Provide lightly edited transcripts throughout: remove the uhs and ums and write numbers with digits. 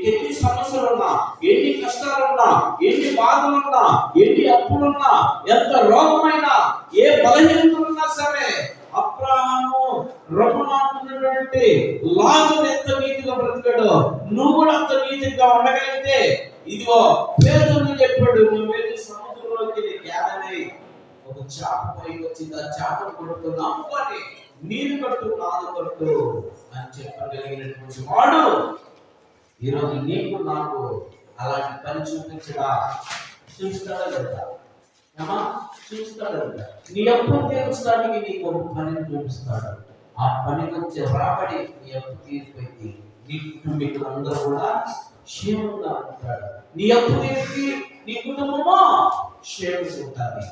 ఎన్ని సమస్యలున్నా, ఎన్ని కష్టాలున్నా, ఎన్ని బాధలున్నా, ఎన్ని అప్పులున్నా, ఎంత రోగమైనా, ఏ బలహీనతలున్నా సరే, అబ్రహాము రఘునాథున్నటువంటి లాజరు ఎంత నీతిగా బ్రతికాడో నువ్వు కూడా అంత నీతిగా ఉండగలిగితే, ఇదిగో పేతురు చెప్పాడు, నువ్వు వెళ్ళి సముద్రంలోకి జ్ఞానమే ఒక చేప పైకి వచ్చింది, ఆ చేపను కొడుకు నమ్ముకొని నీరు కట్టు నాదు కట్టు అని చెప్పగలిగినటువంటి వాడు ఈరోజు నీకు నాకు అలాంటి పని చూపించడా? చూస్తాడా లేదా? చూస్తాడా లేదా? నీ అప్పు తీర్చడానికి నీకు ఒక పనిని చూపిస్తాడు. ఆ పనికి వచ్చే రాబడి నీ అప్పు తీరిపోయింది, నీ కుటుంబీకులు అందరూ కూడా క్షేమంగా ఉంటాడు. నీ అప్పు తీర్చి నీ కుటుంబమో క్షేమంగా ఉంటుంది.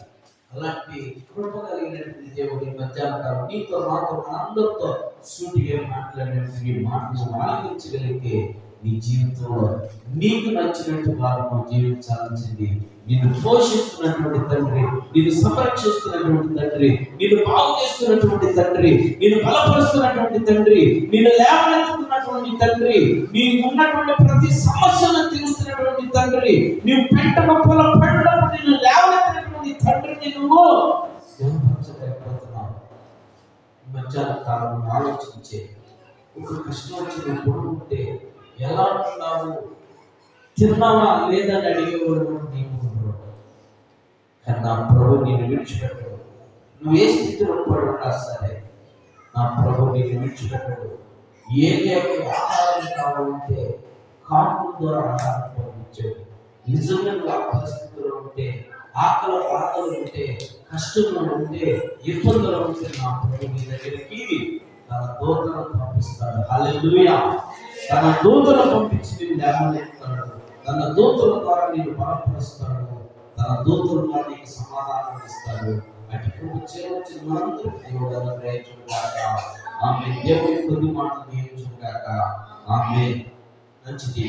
అలాంటి కృప కలిగినటువంటి దేవుడి మధ్యాహ్నం నీతో నాతో అందరితో సూటిగా మాట్లాడినటువంటి మాటలు ఆలోచించగలిగితే నీ జీవితంలో నీకు నచ్చినట్టు వారు జీవించాల్సింది. నిన్ను పోషిస్తున్నటువంటి తండ్రి, నిన్ను సంరక్షిస్తున్నటువంటి తండ్రి, నిన్ను బాగు చేస్తున్నటువంటి తండ్రి, నిన్ను బలపరుస్తున్నటువంటి తండ్రి, నిన్ను లేవనెత్తుతున్నటువంటి తండ్రి, నీకు ఉన్నటువంటి ప్రతి సమస్యను తీరుస్తున్నటువంటి తండ్రి, నీవు పెంట గొప్పల పడినప్పుడు నిన్ను లేవనెత్తినటువంటి తండ్రిని నువ్వు గమనించలేకపోతున్నావు. మధ్యాహ్న కాలం ఆలోచించే ఒక కష్టం వచ్చిన ఉంటే ఎలా ఉన్నావు, తిన్నావా లేదని అడిగేవాడు నీకు. కానీ నా ప్రభు నేను విడిచిపెట్టడు. నువ్వు ఏ స్థితిలో పడున్నా సరే నా ప్రభు నేను విడిచిపెట్టడు. ఏది ఆహారం కావాలంటే కాపు ద్వారా ఆహారం పంపించాడు. నిజంగా ఆ పరిస్థితుల్లో ఉంటే, ఆకలి బాధలు ఉంటే, కష్టంలో ఉంటే, ఇబ్బందులు ఉంటే నా ప్రభు నీ దగ్గరికి తన దూతలను పంపిస్తాడు. హల్లెలూయా! తన దూతలను పంపించి నేను లేవనెత్తాడు. తన దూతల ద్వారా నేను బలపరుస్తాడు. తన దూతల ద్వారా నీకు సమాధానం ఇస్తాడు. అటు వచ్చిన మనందరూ దేవుడు అనుగ్రహించుగాక. ఆమె దేవుడి కొద్ది మాటలు దీవించుగాక. ఆమె మంచిది.